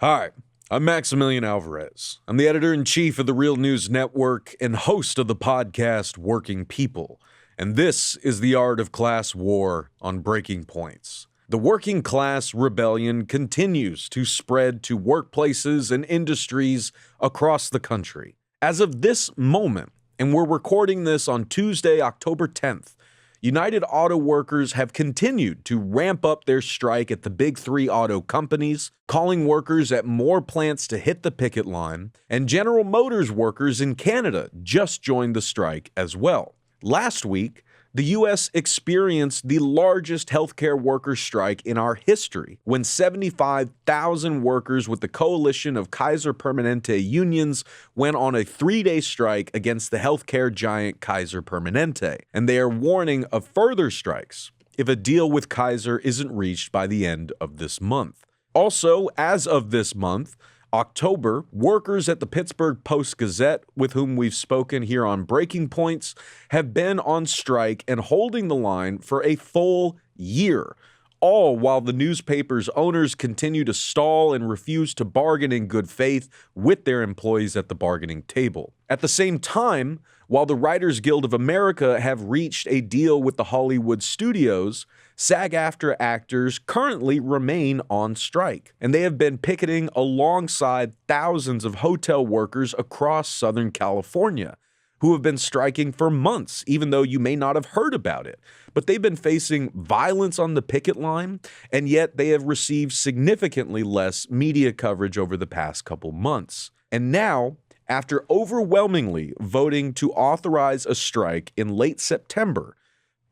Hi, I'm Maximilian Alvarez. I'm the editor-in-chief of the Real News Network and host of the podcast Working People. And this is the art of class war on Breaking Points. The working class rebellion continues to spread to workplaces and industries across the country. As of this moment, and we're recording this on Tuesday, October 10th, United Auto Workers have continued to ramp up their strike at the big three auto companies, calling workers at more plants to hit the picket line, and General Motors workers in Canada just joined the strike as well. Last week, the U.S. experienced the largest healthcare worker strike in our history when 75,000 workers with the coalition of Kaiser Permanente unions went on a 3-day strike against the healthcare giant Kaiser Permanente, and they are warning of further strikes if a deal with Kaiser isn't reached by the end of this month. Also, as of this month, October, workers at the Pittsburgh Post-Gazette, with whom we've spoken here on Breaking Points, have been on strike and holding the line for a full year, all while the newspaper's owners continue to stall and refuse to bargain in good faith with their employees at the bargaining table. At the same time, while the Writers Guild of America have reached a deal with the Hollywood studios, SAG-AFTRA actors currently remain on strike, and they have been picketing alongside thousands of hotel workers across Southern California who have been striking for months, even though you may not have heard about it. But they've been facing violence on the picket line, and yet they have received significantly less media coverage over the past couple months. And now, after overwhelmingly voting to authorize a strike in late September,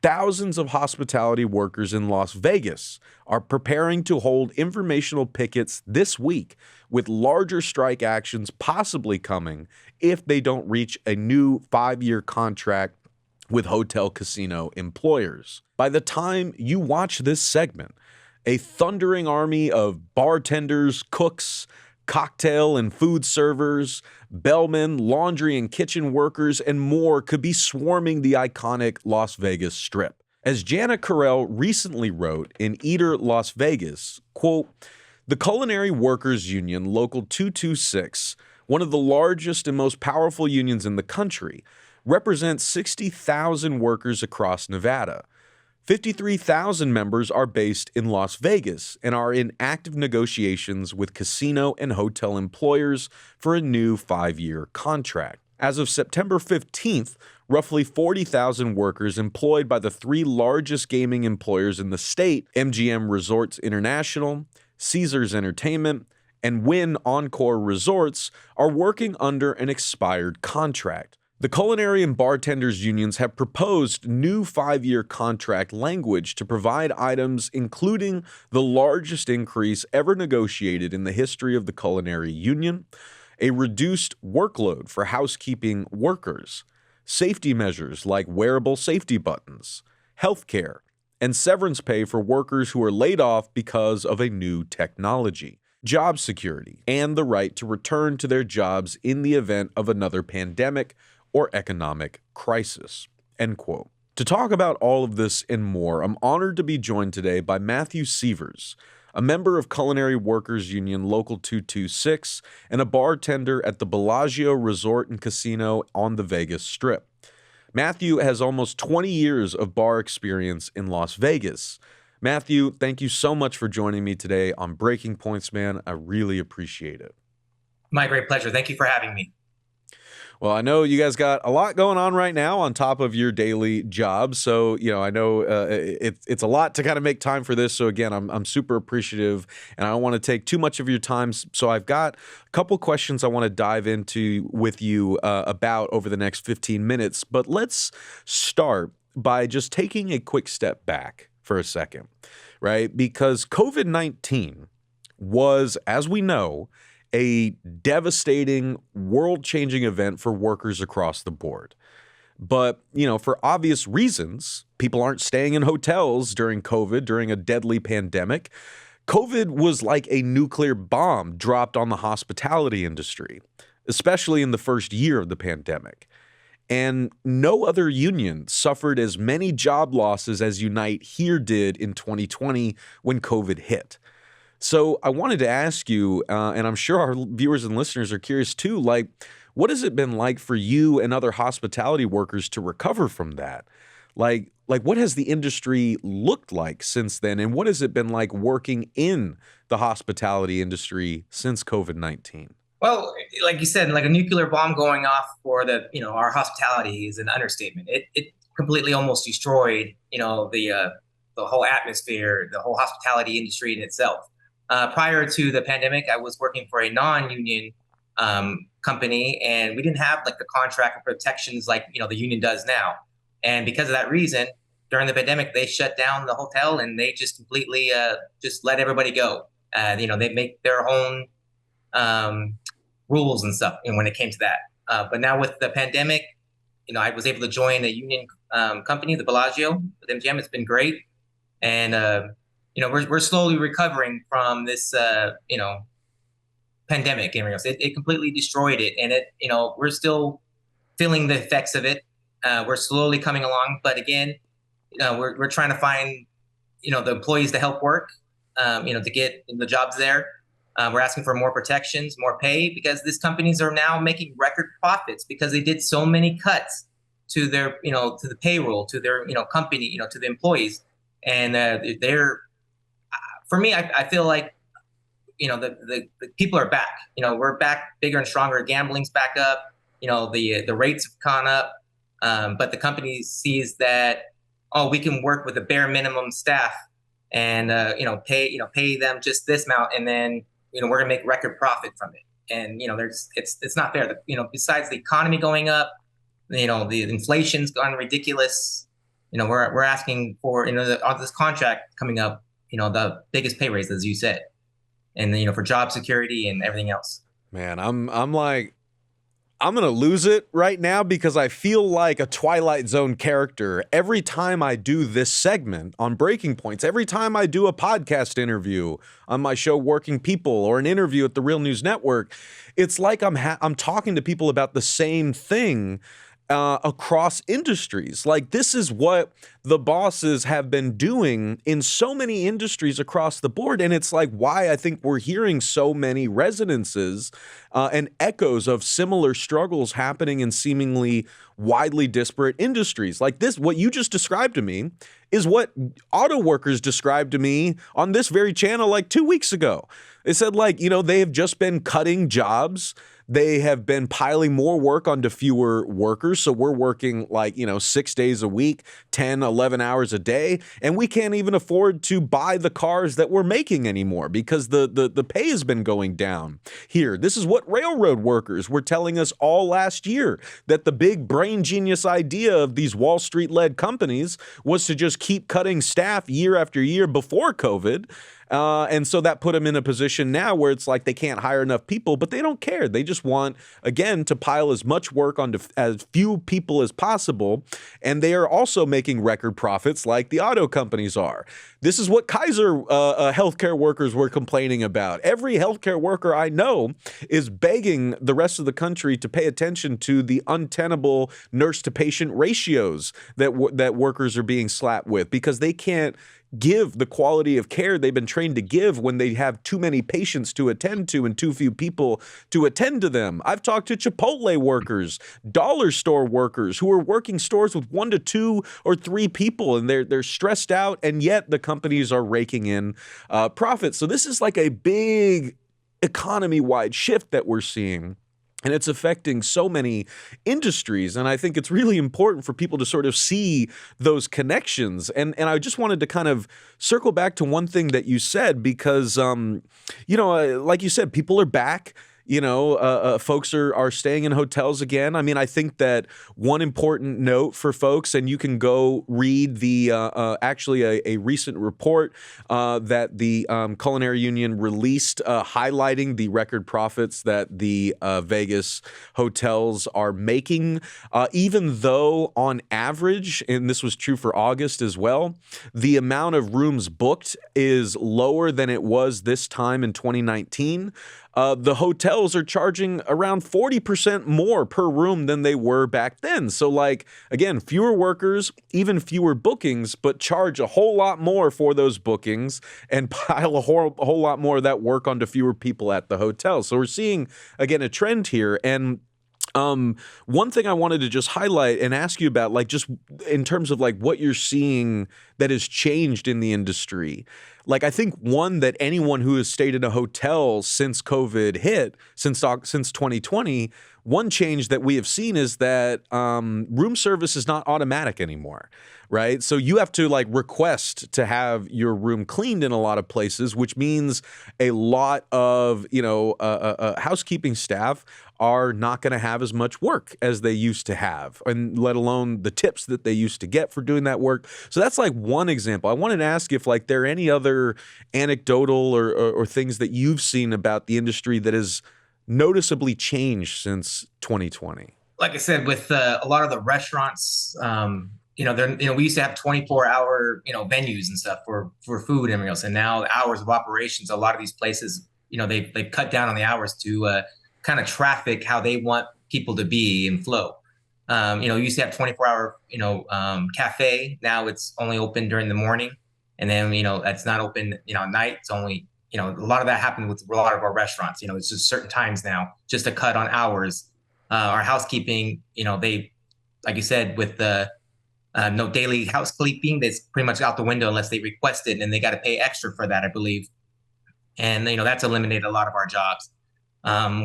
thousands of hospitality workers in Las Vegas are preparing to hold informational pickets this week, with larger strike actions possibly coming if they don't reach a new 5-year contract with hotel casino employers. By the time you watch this segment, a thundering army of bartenders, cooks, cocktail and food servers, bellmen, laundry and kitchen workers, and more could be swarming the iconic Las Vegas Strip. As Jana Carell recently wrote in Eater Las Vegas, quote, "The Culinary Workers Union, Local 226, one of the largest and most powerful unions in the country, represents 60,000 workers across Nevada. 53,000 members are based in Las Vegas and are in active negotiations with casino and hotel employers for a new 5-year contract. As of September 15th, roughly 40,000 workers employed by the 3 largest gaming employers in the state, MGM Resorts International, Caesars Entertainment, and Wynn Encore Resorts, are working under an expired contract. The culinary and bartenders unions have proposed new 5-year contract language to provide items including the largest increase ever negotiated in the history of the culinary union, a reduced workload for housekeeping workers, safety measures like wearable safety buttons, health care, and severance pay for workers who are laid off because of a new technology, job security, and the right to return to their jobs in the event of another pandemic or economic crisis," end quote. To talk about all of this and more, I'm honored to be joined today by Matthew Sievers, a member of Culinary Workers Union Local 226 and a bartender at the Bellagio Resort and Casino on the Vegas Strip. Matthew has almost 20 years of bar experience in Las Vegas. Matthew, thank you so much for joining me today on Breaking Points, man. I really appreciate it. My great pleasure. Thank you for having me. Well, I know you guys got a lot going on right now on top of your daily job. So, I know it's a lot to kind of make time for this. So again, I'm super appreciative and I don't want to take too much of your time. So I've got a couple questions I want to dive into with you about over the next 15 minutes. But let's start by just taking a quick step back for a second, right? Because COVID-19 was, as we know, a devastating, world-changing event for workers across the board. But, for obvious reasons, people aren't staying in hotels during COVID, during a deadly pandemic. COVID was like a nuclear bomb dropped on the hospitality industry, especially in the first year of the pandemic. And no other union suffered as many job losses as Unite here did in 2020 when COVID hit. So I wanted to ask you, and I'm sure our viewers and listeners are curious too, like, what has it been like for you and other hospitality workers to recover from that? Like what has the industry looked like since then, and what has it been like working in the hospitality industry since COVID-19? Well, like you said, like a nuclear bomb going off for our hospitality is an understatement. It completely almost destroyed, the whole atmosphere, the whole hospitality industry in itself. Prior to the pandemic, I was working for a non-union company, and we didn't have like the contract protections like the union does now. And because of that reason, during the pandemic, they shut down the hotel and they just completely just let everybody go. They make their own um, rules and stuff. And when it came to that, but now with the pandemic, I was able to join a union company, the Bellagio with MGM. It's been great, and we're slowly recovering from this pandemic. And it completely destroyed it, and we're still feeling the effects of it. We're slowly coming along, but again, we're trying to find the employees to help work, to get the jobs there. We're asking for more protections, more pay, because these companies are now making record profits because they did so many cuts to their, to the payroll, to their, company, to the employees. And for me, I feel like, the people are back. We're back bigger and stronger. Gambling's back up. The rates have gone up. But the company sees that, we can work with a bare minimum staff and, pay them just this amount. And then, we're gonna make record profit from it. And it's not fair. Besides the economy going up, the inflation's gone ridiculous. We're asking for on this contract coming up, the biggest pay raise, as you said, and for job security and everything else. Man, I'm like, I'm going to lose it right now because I feel like a Twilight Zone character every time I do this segment on Breaking Points, every time I do a podcast interview on my show Working People or an interview at the Real News Network. It's like I'm talking to people about the same thing across industries. Like, this is what the bosses have been doing in so many industries across the board. And it's like why I think we're hearing so many resonances and echoes of similar struggles happening in seemingly widely disparate industries. Like this, what you just described to me is what auto workers described to me on this very channel like 2 weeks ago. They said, like, they have just been cutting jobs. They have been piling more work onto fewer workers. So we're working like, 6 days a week, 10, 11 hours a day. And we can't even afford to buy the cars that we're making anymore because the pay has been going down here. This is what railroad workers were telling us all last year, that the big brain genius idea of these Wall Street led companies was to just keep cutting staff year after year before COVID. And so that put them in a position now where it's like they can't hire enough people, but they don't care. They just want, again, to pile as much work onto as few people as possible. And they are also making record profits like the auto companies are. This is what Kaiser healthcare workers were complaining about. Every healthcare worker I know is begging the rest of the country to pay attention to the untenable nurse-to-patient ratios that workers are being slapped with because they can't give the quality of care they've been trained to give when they have too many patients to attend to and too few people to attend to them. I've talked to Chipotle workers, dollar store workers who are working stores with 1 to 2 or 3 people, and they're stressed out, and yet the companies are raking in profits. So this is like a big economy-wide shift that we're seeing. And it's affecting so many industries. And I think it's really important for people to sort of see those connections. And I just wanted to kind of circle back to one thing that you said, because, like you said, people are back. Folks are staying in hotels again. I mean, I think that one important note for folks, and you can go read the actually a recent report that the Culinary Union released highlighting the record profits that the Vegas hotels are making, even though on average, and this was true for August as well, the amount of rooms booked is lower than it was this time in 2019. the hotels are charging around 40% more per room than they were back then. So, like, again, fewer workers, even fewer bookings, but charge a whole lot more for those bookings and pile a whole lot more of that work onto fewer people at the hotel. So we're seeing, again, a trend here. And one thing I wanted to just highlight and ask you about, like, just in terms of like what you're seeing that has changed in the industry. Like, I think one that anyone who has stayed in a hotel since COVID hit, since 2020, one change that we have seen is that room service is not automatic anymore, right? So you have to like request to have your room cleaned in a lot of places, which means a lot of, housekeeping staff are not going to have as much work as they used to have, and let alone the tips that they used to get for doing that work. So that's like one example. I wanted to ask if like there are any other anecdotal or things that you've seen about the industry that has noticeably changed since 2020. Like I said, with a lot of the restaurants, we used to have 24-hour, venues and stuff for food and everything else. And now hours of operations, a lot of these places, they've cut down on the hours to kind of traffic how they want people to be and flow. You used to have 24-hour, cafe. Now it's only open during the morning. And then, that's not open, at night. It's only, a lot of that happened with a lot of our restaurants. It's just certain times now, just a cut on hours. Our housekeeping, they, like you said, with the no daily housekeeping, that's pretty much out the window unless they request it, and they got to pay extra for that, I believe. And, that's eliminated a lot of our jobs.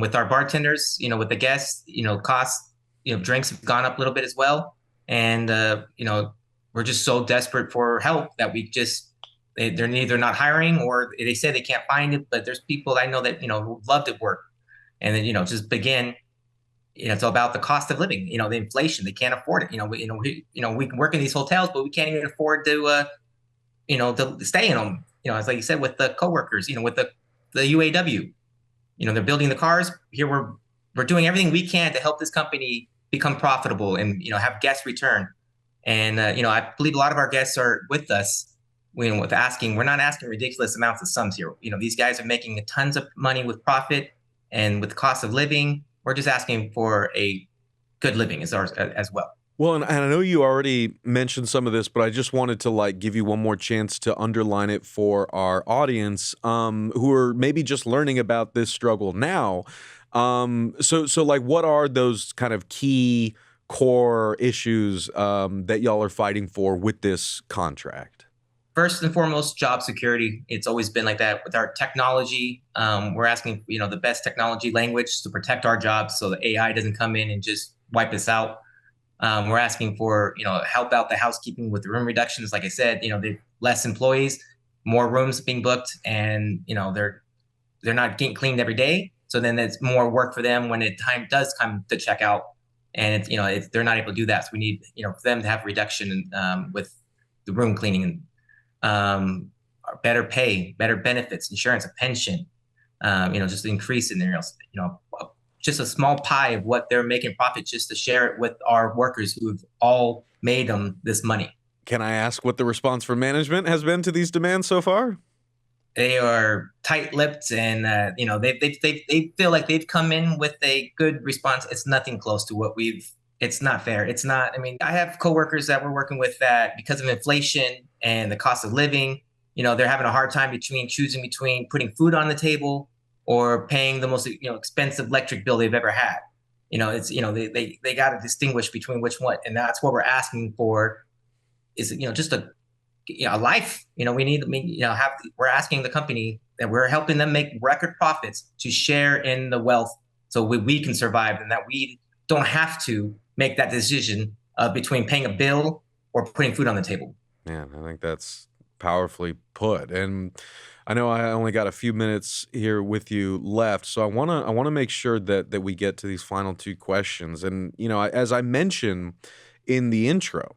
With our bartenders, with the guests, costs, drinks have gone up a little bit as well. And, we're just so desperate for help that they're either not hiring or they say they can't find it, but there's people I know that, who love to work. And then, just begin, it's all about the cost of living, the inflation, they can't afford it. We can work in these hotels, but we can't even afford to, to stay in them. It's like you said, with the coworkers, with the UAW, they're building the cars here. We're doing everything we can to help this company become profitable and, have guests return. And, I believe a lot of our guests are with us, we're not asking ridiculous amounts of sums here. These guys are making tons of money with profit and with the cost of living. We're just asking for a good living as well. Well, and I know you already mentioned some of this, but I just wanted to like give you one more chance to underline it for our audience, who are maybe just learning about this struggle now. So like, what are those kind of key core issues that y'all are fighting for with this contract? First and foremost, job security. It's always been like that with our technology. We're asking, the best technology language to protect our jobs so the AI doesn't come in and just wipe us out. We're asking for, help out the housekeeping with the room reductions. Like I said, they less employees, more rooms being booked, and, they're not getting cleaned every day. So then it's more work for them when time does come to check out, and it's, they're not able to do that. So we need, for them to have reduction with the room cleaning and better pay, better benefits, insurance, a pension, just increase in there, just a small pie of what they're making profit, just to share it with our workers who've all made them this money. Can I ask what the response from management has been to these demands so far? They are tight-lipped, and they feel like they've come in with a good response. It's nothing close to what it's not fair. It's not. I mean, I have coworkers that we're working with that because of inflation and the cost of living, they're having a hard time choosing between putting food on the table or paying the most, expensive electric bill they've ever had. It's, they got to distinguish between which one. And that's what we're asking for is, just a life, we're asking the company that we're helping them make record profits to share in the wealth so we can survive, and that we don't have to make that decision between paying a bill or putting food on the table. Man, I think that's powerfully put. And I know I only got a few minutes here with you left, so I want to make sure that we get to these final two questions. And as I mentioned in the intro,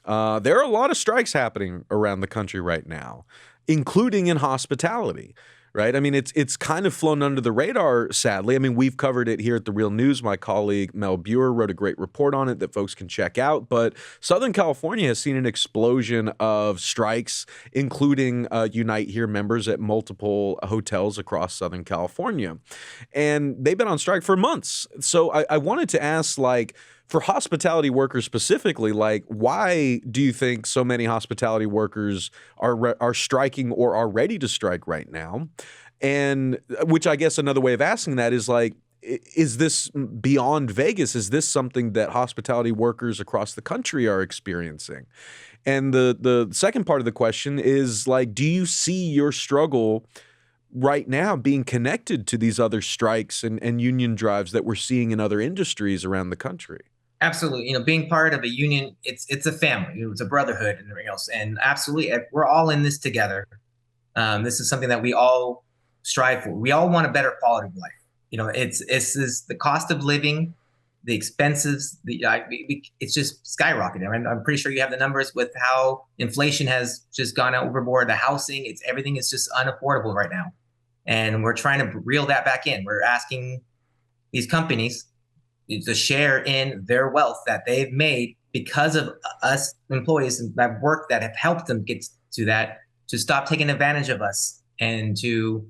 there are a lot of strikes happening around the country right now, including in hospitality. right? I mean, it's kind of flown under the radar, sadly. I mean, we've covered it here at The Real News. My colleague Mel Buer wrote a great report on it that folks can check out. But Southern California has seen an explosion of strikes, including Unite Here members at multiple hotels across Southern California. And they've been on strike for months. So I wanted to ask, like, for hospitality workers specifically, like, why do you think so many hospitality workers are striking or are ready to strike right now? And which I guess another way of asking that is, like, is this beyond Vegas? Is this something that hospitality workers across the country are experiencing? And the second part of the question is, like, do you see your struggle right now being connected to these other strikes and union drives that we're seeing in other industries around the country? Absolutely. Being part of a union, it's a family, it's a brotherhood and everything else. And absolutely, we're all in this together. This is something that we all strive for. We all want a better quality of life. It's the cost of living, the expenses, it's just skyrocketing. I'm pretty sure you have the numbers with how inflation has just gone overboard. The housing, everything is just unaffordable right now. And we're trying to reel that back in. We're asking these companies to share in their wealth that they've made because of us employees that work that have helped them get to that, to stop taking advantage of us and to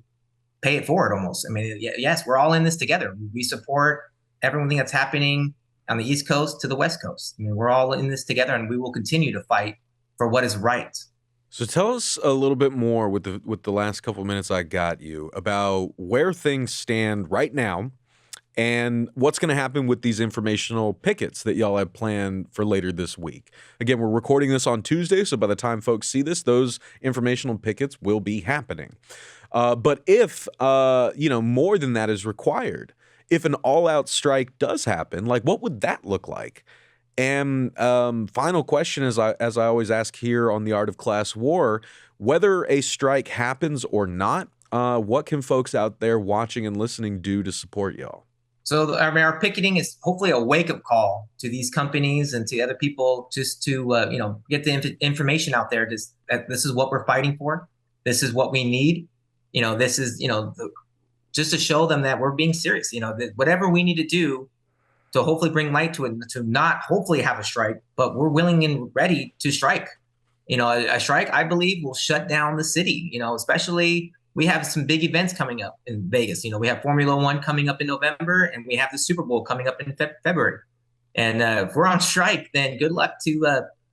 pay it forward almost. I mean, yes, we're all in this together. We support everything that's happening on the East Coast to the West Coast. I mean, we're all in this together, and we will continue to fight for what is right. So tell us a little bit more with the last couple of minutes I got you about where things stand right now and what's going to happen with these informational pickets that y'all have planned for later this week. Again, we're recording this on Tuesday, so by the time folks see this, those informational pickets will be happening. But if more than that is required, if an all-out strike does happen, like, what would that look like? And final question, as I always ask here on The Art of Class War, whether a strike happens or not, what can folks out there watching and listening do to support y'all? So our picketing is hopefully a wake-up call to these companies and to other people, just to get the information out there. That this is what we're fighting for. This is what we need. This is just to show them that we're being serious. That whatever we need to do to hopefully bring light to it, to not hopefully have a strike, but we're willing and ready to strike. A strike, I believe, will shut down the city. Especially. We have some big events coming up in Vegas. We have Formula One coming up in November, and we have the Super Bowl coming up in February. And if we're on strike, then good luck to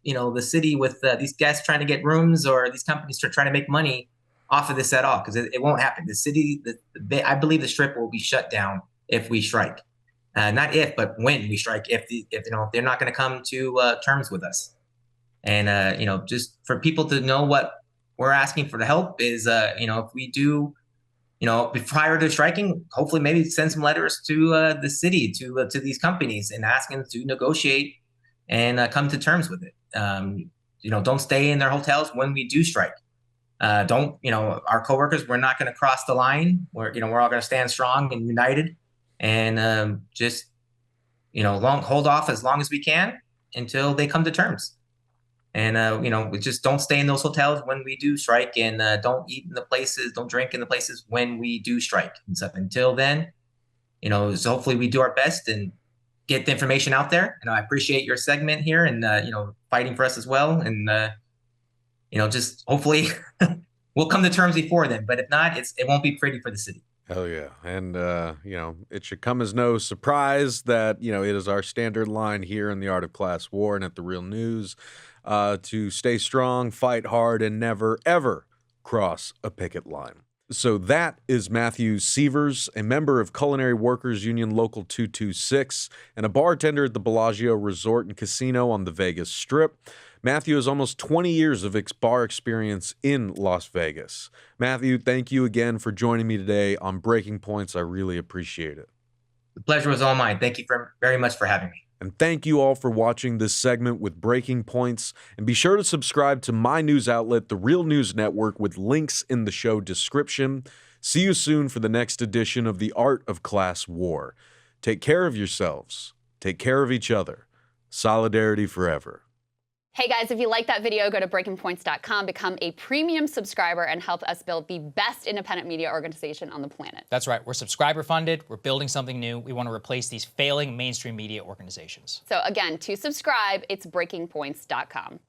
the city with these guests trying to get rooms, or these companies trying to make money off of this at all, because it won't happen. The city, I believe, the Strip will be shut down if we strike. Not if, but when we strike. If they're not going to come to terms with us, and just for people to know what we're asking for the help is, if we do, prior to striking, hopefully maybe send some letters to the city, to these companies, and asking them to negotiate and come to terms with it. Don't stay in their hotels when we do strike. Our coworkers, we're not going to cross the line. We're all going to stand strong and united, and just hold off as long as we can until they come to terms. And, we just don't stay in those hotels when we do strike, and don't eat in the places, don't drink in the places when we do strike and stuff. Until then, so hopefully we do our best and get the information out there. And I appreciate your segment here and, fighting for us as well. And, just hopefully we'll come to terms before then. But if not, it won't be pretty for the city. Hell yeah. And, it should come as no surprise that, it is our standard line here in The Art of Class War and at The Real News to stay strong, fight hard, and never, ever cross a picket line. So that is Matthew Sievers, a member of Culinary Workers Union Local 226 and a bartender at the Bellagio Resort and Casino on the Vegas Strip. Matthew has almost 20 years of bar experience in Las Vegas. Matthew, thank you again for joining me today on Breaking Points. I really appreciate it. The pleasure was all mine. Thank you very much for having me. And thank you all for watching this segment with Breaking Points. And be sure to subscribe to my news outlet, The Real News Network, with links in the show description. See you soon for the next edition of The Art of Class War. Take care of yourselves. Take care of each other. Solidarity forever. Hey guys, if you like that video, go to breakingpoints.com, become a premium subscriber, and help us build the best independent media organization on the planet. That's right. We're subscriber funded. We're building something new. We want to replace these failing mainstream media organizations. So again, to subscribe, it's breakingpoints.com.